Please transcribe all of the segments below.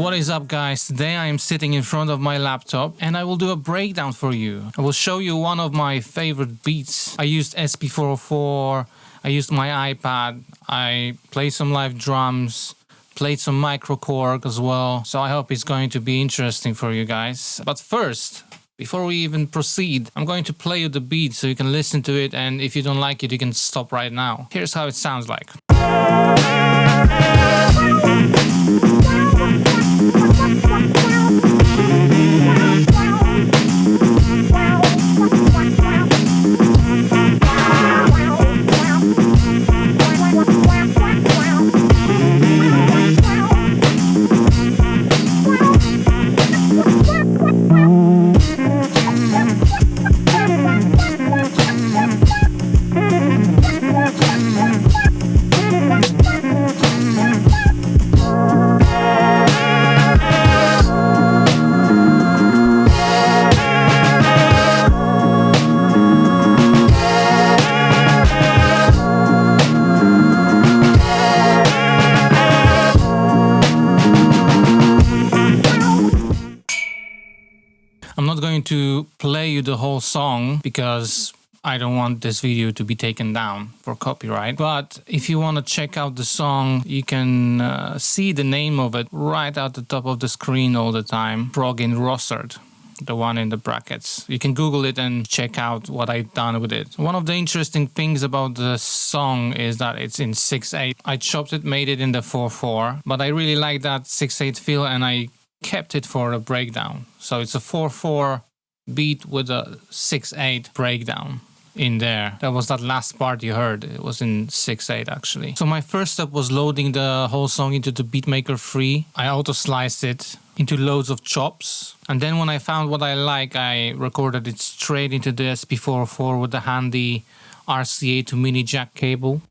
What is up, guys? Today I am sitting in front of my laptop and I will do a breakdown for you. I will show you one of my favorite beats. I used SP404, I used my iPad, I played some live drums, played some MicroKorg as well. So I hope it's going to be interesting for you guys. But first, before we even proceed, I'm going to play you the beat so you can listen to it, and if you don't like it, you can stop right now. Here's how it sounds like. I'm not going to play you the whole song because I don't want this video to be taken down for copyright. But if you want to check out the song, you can see the name of it right at the top of the screen all the time. Prog in Rossard, the one in the brackets. You can Google it and check out what I've done with it. One of the interesting things about the song is that it's in 6/8. I chopped it, made it in the 4/4, but I really like that 6/8 feel and I kept it for a breakdown. So it's a 4/4 beat with a 6/8 breakdown in there. That was that last part you heard. It was in 6/8 actually. So my first step was loading the whole song into the beatmaker free. I auto sliced it into loads of chops. And then when I found what I like, I recorded it straight into the SP404 with the handy RCA to mini jack cable.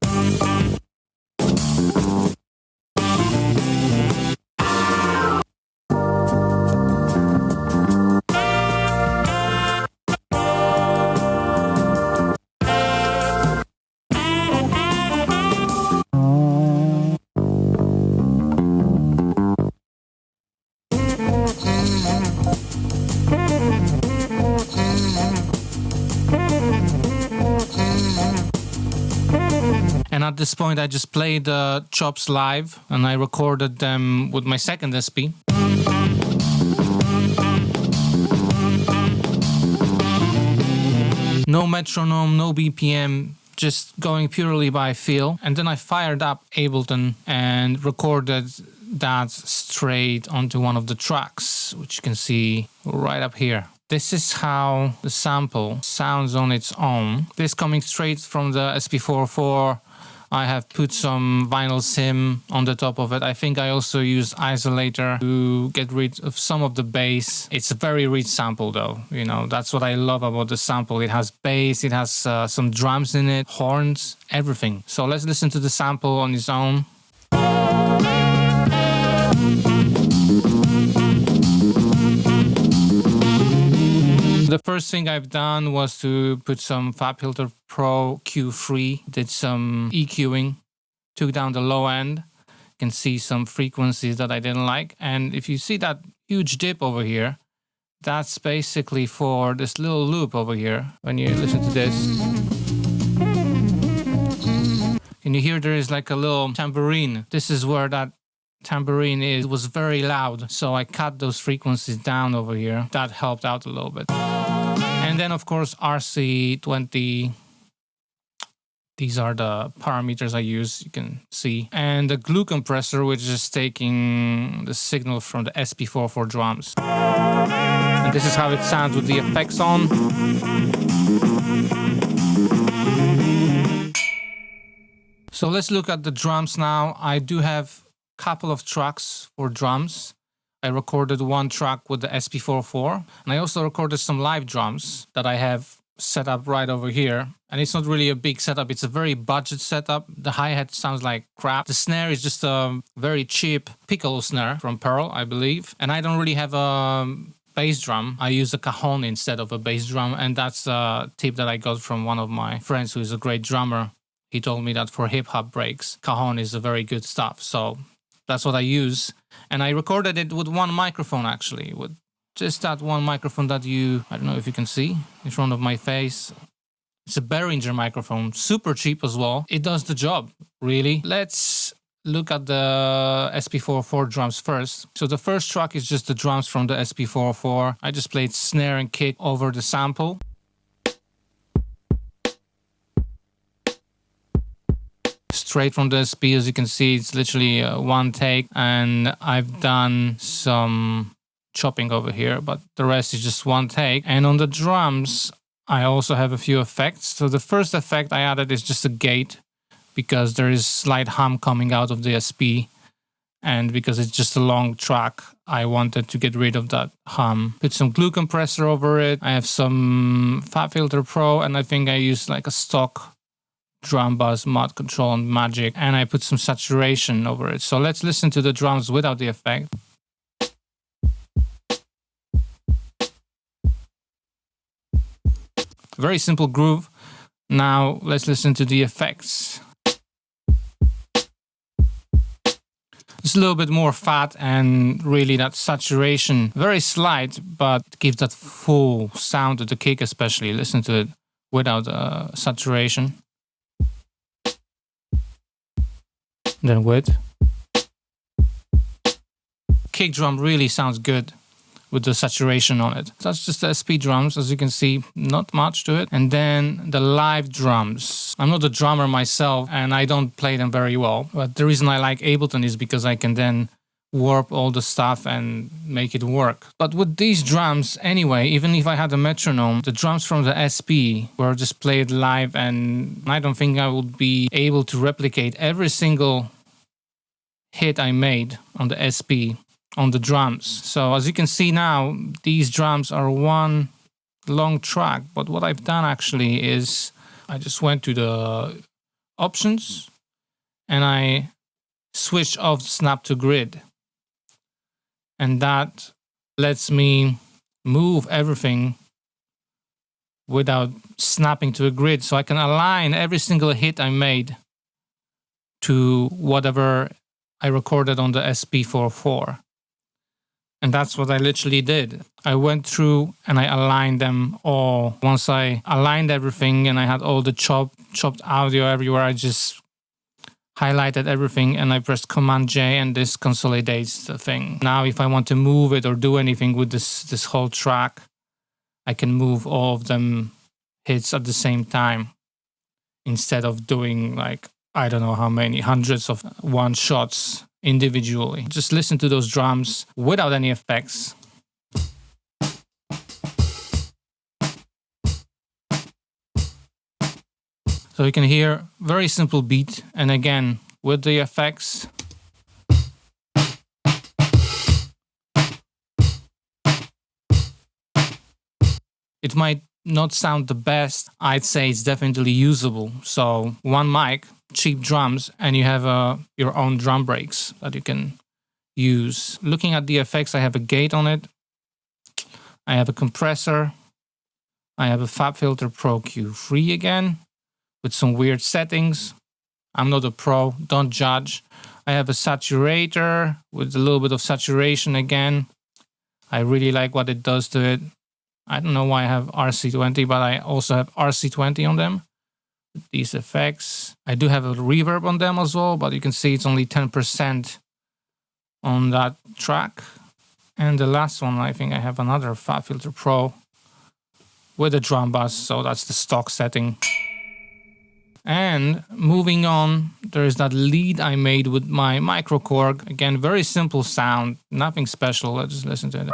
And at this point, I just played the chops live and I recorded them with my second SP. No metronome, no BPM, just going purely by feel. And then I fired up Ableton and recorded that straight onto one of the tracks, which you can see right up here. This is how the sample sounds on its own. This coming straight from the SP404. I have put some vinyl sim on the top of it. I think I also used isolator to get rid of some of the bass. It's a very rich sample though. You know, that's what I love about the sample. It has bass, it has some drums in it, horns, everything. So let's listen to the sample on its own. The first thing I've done was to put some FabFilter Pro Q3, did some EQing, took down the low end. You can see some frequencies that I didn't like. And if you see that huge dip over here, that's basically for this little loop over here. When you listen to this, can you hear there is like a little tambourine? This is where that tambourine is. It was very loud, so I cut those frequencies down over here. That helped out a little bit. And then of course RC20, these are the parameters I use, you can see. And the glue compressor, which is taking the signal from the SP404 drums. And this is how it sounds with the effects on. So let's look at the drums now. I do have a couple of tracks for drums. I recorded one track with the SP404, and I also recorded some live drums that I have set up right over here. And it's not really a big setup, it's a very budget setup. The hi-hat sounds like crap. The snare is just a very cheap piccolo snare from Pearl, I believe. And I don't really have a bass drum. I use a cajon instead of a bass drum, and that's a tip that I got from one of my friends who is a great drummer. He told me that for hip-hop breaks, cajon is a very good stuff. So That's what I use. And I recorded it with one microphone, actually, with just that one microphone that I don't know if you can see in front of my face. It's a Behringer microphone, super cheap as well. It does the job, really. Let's look at the SP404 drums first. So the first track is just the drums from the SP404. I just played snare and kick over the sample. Straight from the SP, as you can see, it's literally one take, and I've done some chopping over here, but the rest is just one take. And on the drums, I also have a few effects. So the first effect I added is just a gate, because there is slight hum coming out of the SP, and because it's just a long track, I wanted to get rid of that hum. Put some glue compressor over it. I have some FabFilter Pro, and I think I used like a stock drum bus mod control on Magic, and I put some saturation over it. So let's listen to the drums without the effect. Very simple groove. Now let's listen to the effects. It's a little bit more fat, and really that saturation, very slight, but gives that full sound to the kick especially. Listen to it without saturation. Then with. Kick drum really sounds good with the saturation on it. That's just the SP drums, as you can see, not much to it. And then the live drums. I'm not a drummer myself, and I don't play them very well. But the reason I like Ableton is because I can then warp all the stuff and make it work. But with these drums, anyway, even if I had a metronome, the drums from the SP were just played live, and I don't think I would be able to replicate every single hit I made on the SP on the drums. So as you can see now, these drums are one long track. But what I've done actually is I just went to the options and I switched off snap to grid. And that lets me move everything without snapping to a grid. So I can align every single hit I made to whatever I recorded on the SP404. And that's what I literally did. I went through and I aligned them all. Once I aligned everything and I had all the chopped audio everywhere, I just highlighted everything and I pressed Command J, and this consolidates the thing. Now if I want to move it or do anything with this whole track, I can move all of them hits at the same time instead of doing like, I don't know how many hundreds of one shots individually. Just listen to those drums without any effects. So you can hear very simple beat, and again with the effects. It might not sound the best. I'd say it's definitely usable. So one mic, cheap drums, and you have your own drum breaks that you can use. Looking at the effects, I have a gate on it. I have a compressor. I have a FabFilter Pro Q3 again with some weird settings. I'm not a pro, don't judge. I have a saturator with a little bit of saturation again. I really like what it does to it. I don't know why I have RC20, but I also have RC20 on them. These effects. I do have a reverb on them as well, but you can see it's only 10% on that track. And the last one, I think I have another FabFilter Pro with a drum bus, so that's the stock setting. And moving on, there's that lead I made with my MicroKorg. Again, very simple sound, nothing special. Let's just listen to it.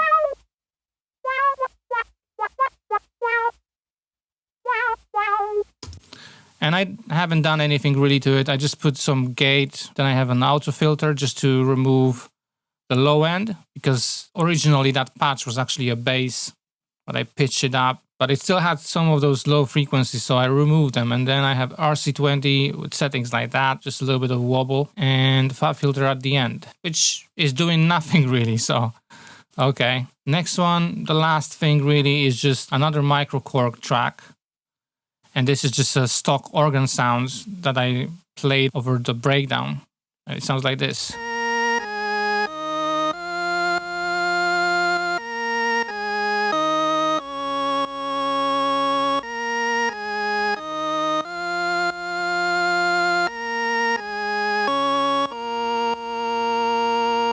And I haven't done anything really to it. I just put some gate. Then I have an auto filter just to remove the low end, because originally that patch was actually a bass, but I pitched it up. But it still had some of those low frequencies, so I removed them. And then I have RC20 with settings like that, just a little bit of wobble, and FabFilter at the end, which is doing nothing really. So, okay. Next one, the last thing really is just another MicroKorg track. And this is just a stock organ sounds that I played over the breakdown. It sounds like this.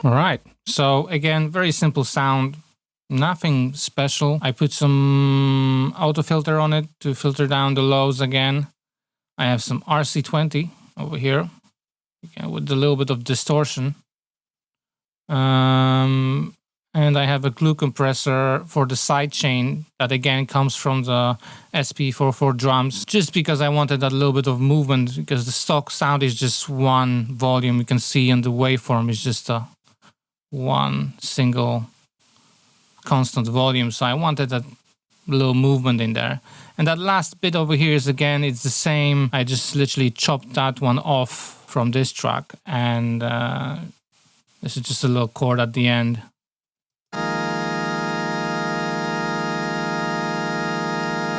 All right, so again, very simple sound, nothing special. I put some auto filter on it to filter down the lows again. I have some RC20 over here, again, with a little bit of distortion. And I have a glue compressor for the sidechain that again comes from the SP404 drums, just because I wanted that little bit of movement, because the stock sound is just one volume. You can see in the waveform is just a one single constant volume. So I wanted that little movement in there. And that last bit over here is again, it's the same. I just literally chopped that one off from this track. And this is just a little chord at the end.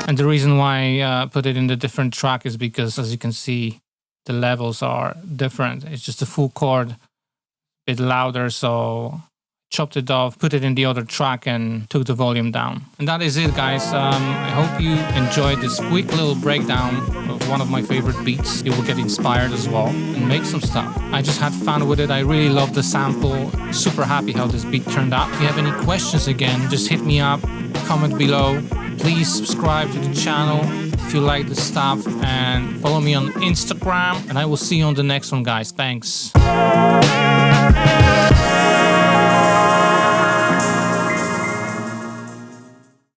And the reason why I put it in the different track is because, as you can see, the levels are different. It's just a full chord, a bit louder, so chopped it off, put it in the other track and took the volume down. And that is it, guys. I hope you enjoyed this quick little breakdown of one of my favorite beats. You will get inspired as well and make some stuff. I just had fun with it. I really love the sample. Super happy how this beat turned out. If you have any questions, again, just hit me up, comment below. Please subscribe to the channel if you like the stuff, and follow me on Instagram, and I will see you on the next one, guys. Thanks.